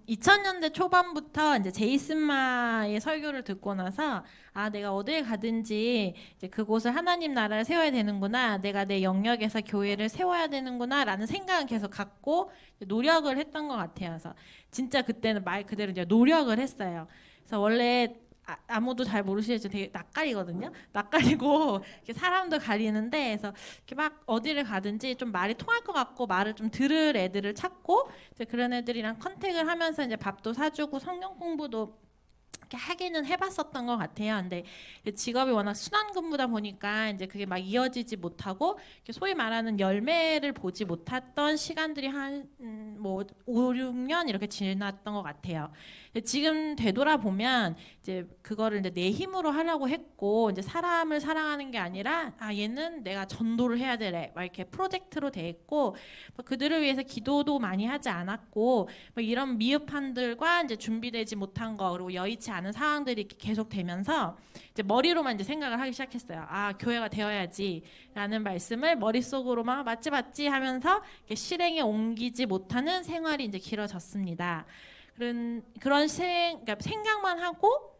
2000년대 초반부터 이제 제이슨마의 설교를 듣고 나서 내가 어딜 가든지 이제 그곳을 하나님 나라를 세워야 되는구나, 내가 내 영역에서 교회를 세워야 되는구나라는 생각은 계속 갖고 노력을 했던 것 같아요. 그래서 진짜 그때는 말 그대로 이제 노력을 했어요. 그래서 원래 아무도 잘 모르시겠죠. 되게 낯가리거든요. 낯가리고 이렇게 사람도 가리는데, 그래서 이렇게 막 어디를 가든지 좀 말이 통할 것 같고 말을 좀 들을 애들을 찾고 이제 그런 애들이랑 컨택을 하면서 이제 밥도 사주고 성경 공부도 이렇게 하기는 해봤었던 것 같아요. 근데 직업이 워낙 순환근무다 보니까 이제 그게 막 이어지지 못하고 소위 말하는 열매를 보지 못했던 시간들이 한 뭐 5, 6년 이렇게 지났던 것 같아요. 지금 되돌아보면 이제 그거를 이제 내 힘으로 하려고 했고, 이제 사람을 사랑하는 게 아니라 얘는 내가 전도를 해야 되래 막 이렇게 프로젝트로 돼 있고, 그들을 위해서 기도도 많이 하지 않았고, 이런 미흡함들과 이제 준비되지 못한 거 그리고 여의치 않은 상황들이 이렇게 계속 되면서 이제 머리로만 이제 생각을 하기 시작했어요. 교회가 되어야지라는 말씀을 머릿속으로만 맞지 하면서 실행에 옮기지 못하는 생활이 이제 길어졌습니다. 그런 그러니까 생각만 하고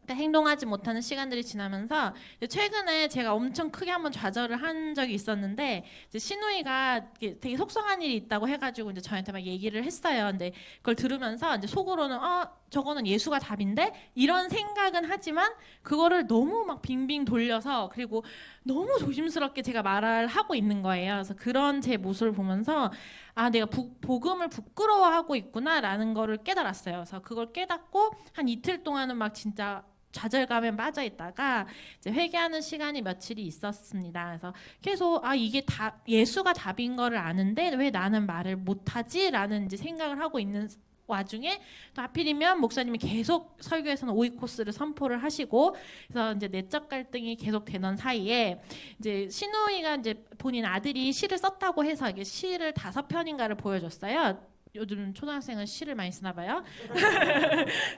행동하지 못하는 시간들이 지나면서 최근에 제가 엄청 크게 한번 좌절을 한 적이 있었는데, 이제 시누이가 되게 속상한 일이 있다고 해가지고 이제 저한테 막 얘기를 했어요. 근데 그걸 들으면서 이제 속으로는 저거는 예수가 답인데 이런 생각은 하지만 그거를 너무 막 빙빙 돌려서 그리고 너무 조심스럽게 제가 말을 하고 있는 거예요. 그래서 그런 제 모습을 보면서 내가 복음을 부끄러워하고 있구나라는 거를 깨달았어요. 그래서 그걸 깨닫고 한 이틀 동안은 막 진짜 좌절감에 빠져 있다가 이제 회개하는 시간이 며칠이 있었습니다. 그래서 계속 이게 다 예수가 답인 거를 아는데 왜 나는 말을 못하지라는 이제 생각을 하고 있는 와중에 또 하필이면 목사님이 계속 설교에서는 오이코스를 선포를 하시고, 그래서 이제 내적 갈등이 계속 되던 사이에 이제 신우이가 이제 본인 아들이 시를 썼다고 해서 이게 시를 5편인가를 보여줬어요. 요즘 초등학생은 시를 많이 쓰나 봐요.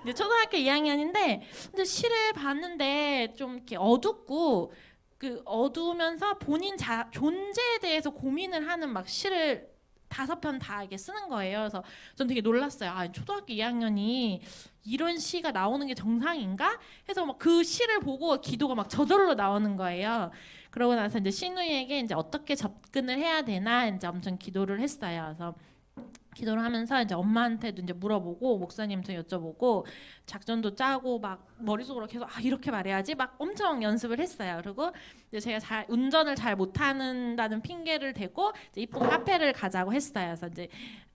이제 초등학교 2학년인데 근데 시를 봤는데 좀 이렇게 어둡고 어두우면서 본인 존재에 대해서 고민을 하는 막 시를 5편 다 이게 쓰는 거예요. 그래서 전 되게 놀랐어요. 초등학교 2학년이 이런 시가 나오는 게 정상인가? 해서 막 그 시를 보고 기도가 막 저절로 나오는 거예요. 그러고 나서 이제 신우이에게 이제 어떻게 접근을 해야 되나 이제 엄청 기도를 했어요. 그래서 기도를 하면서 이제 엄마한테도 이제 물어보고 목사님한테 여쭤보고 작전도 짜고 막 머릿속으로 계속 이렇게 말해야지 막 엄청 연습을 했어요. 그리고 이제 제가 운전을 잘 못하는다는 핑계를 대고 이제 이쁜 카페를 가자고 했어요. 그래서 이제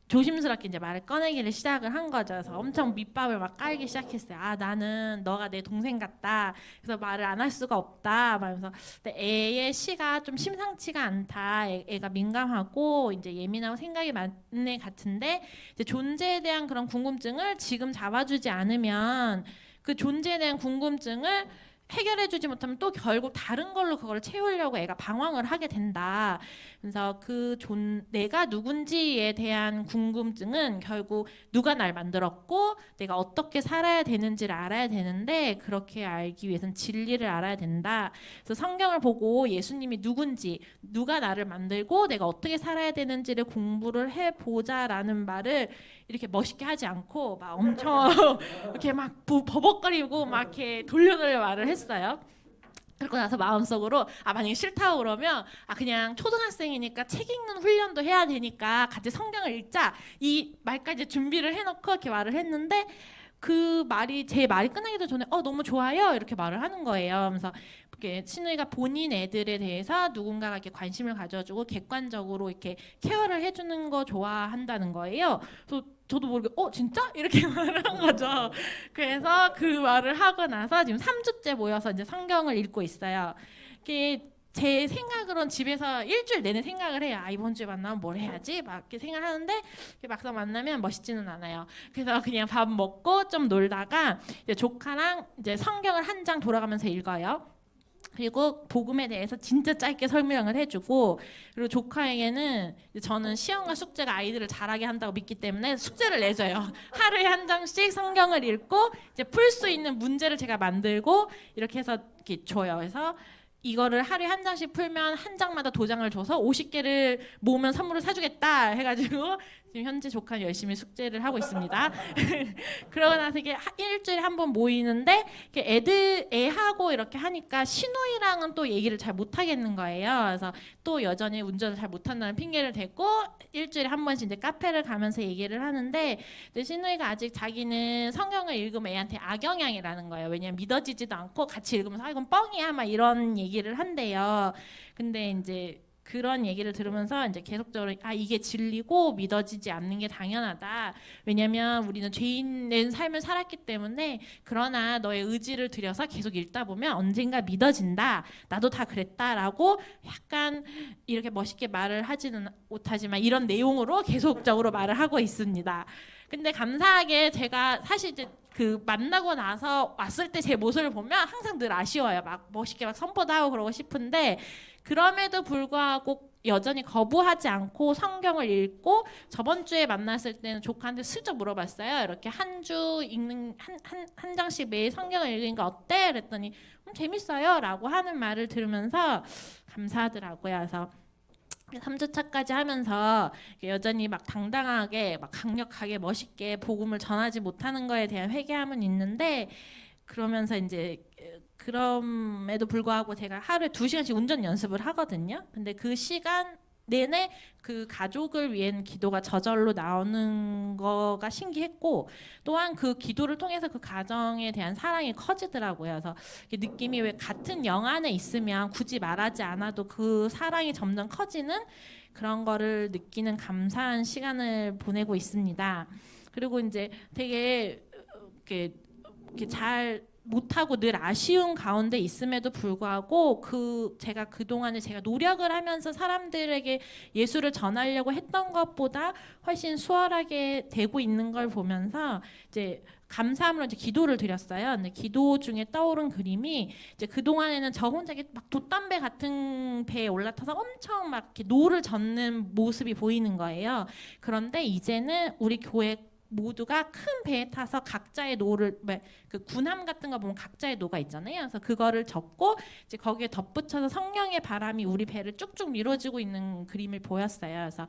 조심스럽게 이제 말을 꺼내기를 시작을 한 거죠. 그래서 엄청 밑밥을 막 깔기 시작했어요. 나는 너가 내 동생 같다. 그래서 말을 안 할 수가 없다. 말면서 근데 애의 시가 좀 심상치가 않다. 애가 민감하고 이제 예민하고 생각이 많은 애 같은데 이제 존재에 대한 그런 궁금증을 지금 잡아주지 않으면 그 존재에 대한 궁금증을 해결해주지 못하면 또 결국 다른 걸로 그걸 채우려고 애가 방황을 하게 된다. 그래서 내가 누군지에 대한 궁금증은 결국 누가 날 만들었고 내가 어떻게 살아야 되는지를 알아야 되는데, 그렇게 알기 위해서는 진리를 알아야 된다. 그래서 성경을 보고 예수님이 누군지, 누가 나를 만들고 내가 어떻게 살아야 되는지를 공부를 해보자라는 말을 이렇게 멋있게 하지 않고 막 엄청 이렇게 막 버벅거리고 막 이렇게 돌려 말을 했어요. 그러고 나서 마음속으로 만약에 싫다고 그러면 그냥 초등학생이니까 책 읽는 훈련도 해야 되니까 같이 성경을 읽자, 이 말까지 준비를 해놓고 이렇게 말을 했는데 제 말이 끝나기도 전에 너무 좋아요 이렇게 말을 하는 거예요. 그래서 신우이가 본인 애들에 대해서 누군가가 이렇게 관심을 가져주고 객관적으로 이렇게 케어를 해주는 거 좋아한다는 거예요. 그래서 저도 모르게 진짜? 이렇게 말을 한 거죠. 그래서 그 말을 하고 나서 지금 3주째 모여서 이제 성경을 읽고 있어요. 제 생각으로는 집에서 일주일 내내 생각을 해요. 이번 주에 만나면 뭘 해야지 막 이렇게 생각하는데 막상 만나면 멋있지는 않아요. 그래서 그냥 밥 먹고 좀 놀다가 이제 조카랑 이제 성경을 한 장 돌아가면서 읽어요. 그리고 복음에 대해서 진짜 짧게 설명을 해주고, 그리고 조카에게는 저는 시험과 숙제가 아이들을 잘하게 한다고 믿기 때문에 숙제를 내줘요. 하루에 한 장씩 성경을 읽고 이제 풀 수 있는 문제를 제가 만들고 이렇게 해서 이렇게 줘요. 그래서 이거를 하루에 한 장씩 풀면 한 장마다 도장을 줘서 50개를 모으면 선물을 사주겠다 해가지고 지금 현재 조카는 열심히 숙제를 하고 있습니다. 그러고 나서 이게 일주일에 한 번 모이는데 애하고 이렇게 하니까 시누이랑은 또 얘기를 잘 못하겠는 거예요. 그래서 또 여전히 운전을 잘 못한다는 핑계를 대고 일주일에 한 번씩 이제 카페를 가면서 얘기를 하는데 시누이가 아직 자기는 성경을 읽으면 애한테 악영향이라는 거예요. 왜냐면 믿어지지도 않고 같이 읽으면서 이건 뻥이야 막 이런 얘기를 한대요. 근데 이제 그런 얘기를 들으면서 이제 계속적으로 이게 진리고 믿어지지 않는 게 당연하다. 왜냐면 우리는 죄인된 삶을 살았기 때문에 그러나 너의 의지를 들여서 계속 읽다 보면 언젠가 믿어진다. 나도 다 그랬다라고 약간 이렇게 멋있게 말을 하지는 못하지만 이런 내용으로 계속적으로 말을 하고 있습니다. 근데 감사하게 제가 사실 이제 그 만나고 나서 왔을 때 제 모습을 보면 항상 늘 아쉬워요. 막 멋있게 막 선포도 하고 그러고 싶은데 그럼에도 불구하고 여전히 거부하지 않고 성경을 읽고 저번 주에 만났을 때는 조카한테 슬쩍 물어봤어요. 이렇게 한 주 읽는 한 장씩 매일 성경을 읽으니까 어때? 그랬더니 재밌어요라고 하는 말을 들으면서 감사하더라고요. 그래서 3주차까지 하면서 여전히 막 당당하게 막 강력하게 멋있게 복음을 전하지 못하는 거에 대한 회개함은 있는데 그러면서 이제 그럼에도 불구하고 제가 하루에 2시간씩 운전 연습을 하거든요. 근데 그 시간 내내 그 가족을 위한 기도가 저절로 나오는 거가 신기했고 또한 그 기도를 통해서 그 가정에 대한 사랑이 커지더라고요. 그래서 느낌이 왜 같은 영 안에 있으면 굳이 말하지 않아도 그 사랑이 점점 커지는 그런 거를 느끼는 감사한 시간을 보내고 있습니다. 그리고 이제 되게 이렇게 잘 못하고 늘 아쉬운 가운데 있음에도 불구하고 제가 그동안에 제가 노력을 하면서 사람들에게 예수를 전하려고 했던 것보다 훨씬 수월하게 되고 있는 걸 보면서 이제 감사함으로 이제 기도를 드렸어요. 근데 기도 중에 떠오른 그림이 이제 그동안에는 저 혼자 막 돛담배 같은 배에 올라타서 엄청 막 이렇게 노를 젓는 모습이 보이는 거예요. 그런데 이제는 우리 교회 모두가 큰 배에 타서 각자의 노를 그 군함 같은 거 보면 각자의 노가 있잖아요. 그래서 그거를 적고 이제 거기에 덧붙여서 성령의 바람이 우리 배를 쭉쭉 밀어주고 있는 그림을 보였어요. 그래서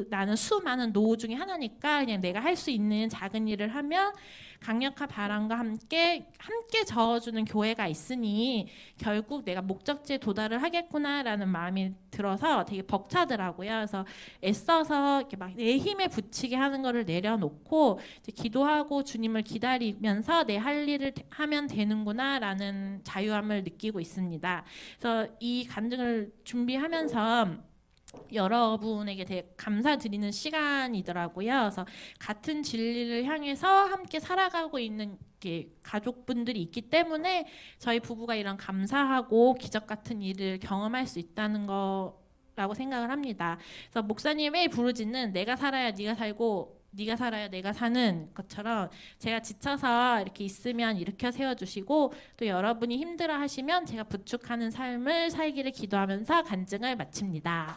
나는 수많은 노 중에 하나니까 그냥 내가 할 수 있는 작은 일을 하면 강력한 바람과 함께 저어주는 교회가 있으니 결국 내가 목적지에 도달을 하겠구나라는 마음이 들어서 되게 벅차더라고요. 그래서 애써서 이렇게 막 내 힘에 부치게 하는 거를 내려놓고 이제 기도하고 주님을 기다리면서 내 할 일을 하면 되는구나라는 자유함을 느끼고 있습니다. 그래서 이 간증을 준비하면서 여러분에게 되게 감사드리는 시간이더라고요. 그래서 같은 진리를 향해서 함께 살아가고 있는 가족분들이 있기 때문에 저희 부부가 이런 감사하고 기적 같은 일을 경험할 수 있다는 거라고 생각을 합니다. 그래서 목사님의 부르짖는 내가 살아야 네가 살고 네가 살아야 내가 사는 것처럼 제가 지쳐서 이렇게 있으면 일으켜 세워주시고 또 여러분이 힘들어하시면 제가 부축하는 삶을 살기를 기도하면서 간증을 마칩니다.